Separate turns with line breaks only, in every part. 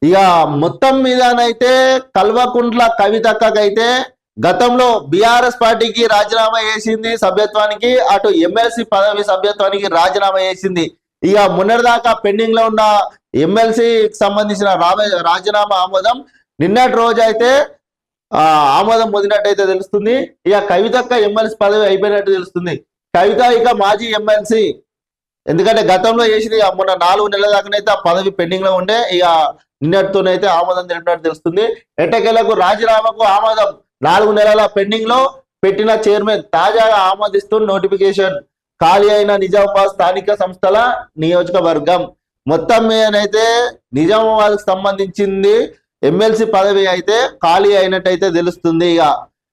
ఇక మొత్తం మీదనైతే కల్వకుంట్ల కవితక్కకైతే గతంలో బీఆర్ఎస్ పార్టీకి రాజీనామా చేసింది సభ్యత్వానికి, అటు ఎమ్మెల్సీ పదవి సభ్యత్వానికి రాజీనామా చేసింది. ఇక మొన్నటిదాకా పెండింగ్ లో ఉన్న ఎమ్మెల్సీకి సంబంధించిన రాజీనామా ఆమోదం నిన్నటి రోజు అయితే ఆమోదం పొందినట్టయితే తెలుస్తుంది. ఇక కవితక్క ఎమ్మెల్సీ పదవి అయిపోయినట్టు తెలుస్తుంది. కవిత ఇక మాజీ ఎమ్మెల్సీ, ఎందుకంటే గతంలో చేసింది మొన్న 4 నెలల దాకానైతే ఆ పదవి పెండింగ్ లో ఉండే. ఇక నిన్నటితోనైతే ఆమోదం తెలిపినట్టు తెలుస్తుంది. ఎట్టకేలకు రాజీనామాకు ఆమోదం 4 నెలల పెండింగ్ లో పెట్టిన చైర్మన్ తాజాగా ఆమోదిస్తూ నోటిఫికేషన్ ఖాళీ అయిన నిజామాబాద్ స్థానిక సంస్థల నియోజకవర్గం మొత్తం మీదనైతే నిజామాబాద్కు సంబంధించింది ఎమ్మెల్సీ పదవి అయితే ఖాళీ అయినట్టయితే తెలుస్తుంది. ఇక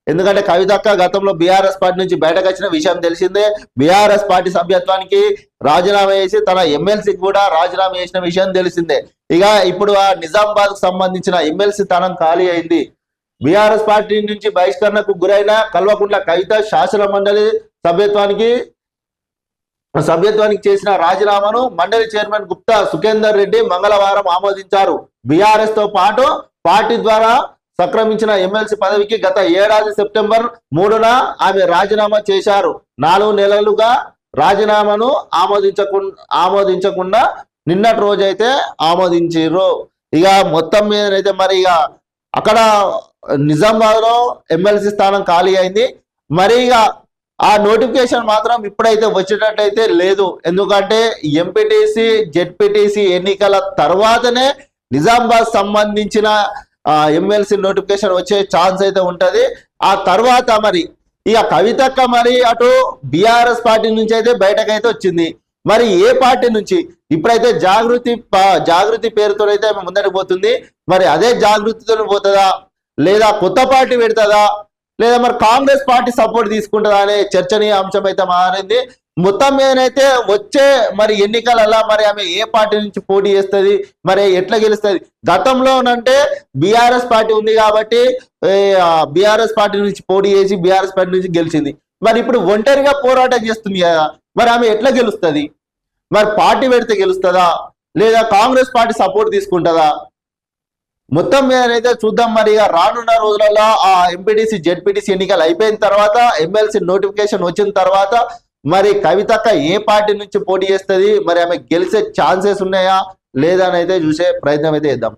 ఎందుకంటే కవితక్క గతంలో బీఆర్ఎస్ పార్టీ నుంచి బయటకు వచ్చిన విషయం తెలిసిందే. బీఆర్ఎస్ పార్టీ సభ్యత్వానికి రాజీనామా చేసి తన ఎమ్మెల్సీకి కూడా రాజీనామా చేసిన విషయం తెలిసిందే. ఇక ఇప్పుడు ఆ నిజామాబాద్ కు సంబంధించిన ఎమ్మెల్సీ స్థానం ఖాళీ అయింది. బీఆర్ఎస్ పార్టీ నుంచి బహిష్కరణకు గురైన కల్వకుంట్ల కవిత శాసన మండలి సభ్యత్వానికి చేసిన రాజీనామాను మండలి చైర్మన్ గుప్తా సుఖేందర్ రెడ్డి మంగళవారం ఆమోదించారు. బీఆర్ఎస్ తో పాటు పార్టీ ద్వారా సంక్రమించిన ఎమ్మెల్సీ పదవికి గత ఏడాది సెప్టెంబర్ 3న ఆమె రాజీనామా చేశారు. 4 నెలలుగా రాజీనామాను ఆమోదించకుండా నిన్నటి రోజైతే ఆమోదించారు. ఇక మొత్తం మీదనైతే మరి ఇక అక్కడ నిజామాబాద్ లో ఎమ్మెల్సీ స్థానం ఖాళీ అయింది. మరి ఇక ఆ నోటిఫికేషన్ మాత్రం ఇప్పుడైతే వచ్చేటట్టయితే లేదు. ఎందుకంటే ఎంపీటీసీ జెడ్పీటీసీ ఎన్నికల తర్వాతనే నిజామాబాద్ సంబంధించిన ఎమ్మెల్సీ నోటిఫికేషన్ వచ్చే ఛాన్స్ అయితే ఉంటది. ఆ తర్వాత మరి ఇక కవితక్క మరి అటు బీఆర్ఎస్ పార్టీ నుంచి అయితే బయటకైతే వచ్చింది. మరి ఏ పార్టీ నుంచి ఇప్పుడైతే జాగృతి పేరుతోనైతే ముందరికి పోతుంది. మరి అదే జాగృతితో పోతుందా, లేదా కొత్త పార్టీ పెడుతుందా, లేదా మరి కాంగ్రెస్ పార్టీ సపోర్ట్ తీసుకుంటుందా అనే చర్చనీయాంశం అయితే మారింది. మొత్తం మీదనైతే వచ్చే మరి ఎన్నికలలో మరి ఆమె ఏ పార్టీ నుంచి పోటీ చేస్తుంది, మరి ఎట్లా గెలుస్తుంది. గతంలోనంటే బీఆర్ఎస్ పార్టీ ఉంది కాబట్టి బీఆర్ఎస్ పార్టీ నుంచి పోటీ చేసి బీఆర్ఎస్ పార్టీ నుంచి గెలిచింది. మరి ఇప్పుడు ఒంటరిగా పోరాటం చేస్తుంది కదా, మరి ఆమె ఎట్లా గెలుస్తుంది? మరి పార్టీ పెడితే గెలుస్తుందా, లేదా కాంగ్రెస్ పార్టీ సపోర్ట్ తీసుకుంటుందా? మొత్తం మీదనైతే చూద్దాం. మరి రానున్న రోజులలో ఆ ఎంపీటీసీ జెడ్పీటీసీ ఎన్నికలు అయిపోయిన తర్వాత ఎమ్మెల్సీ నోటిఫికేషన్ వచ్చిన తర్వాత మరి కవితక్క ఏ పార్టీ నుంచి పోటీ చేస్తుంది, మరి ఆమె గెలిచే ఛాన్సెస్ ఉన్నాయా లేదా అని అయితే చూసే ప్రయత్నం అయితే చేద్దాం.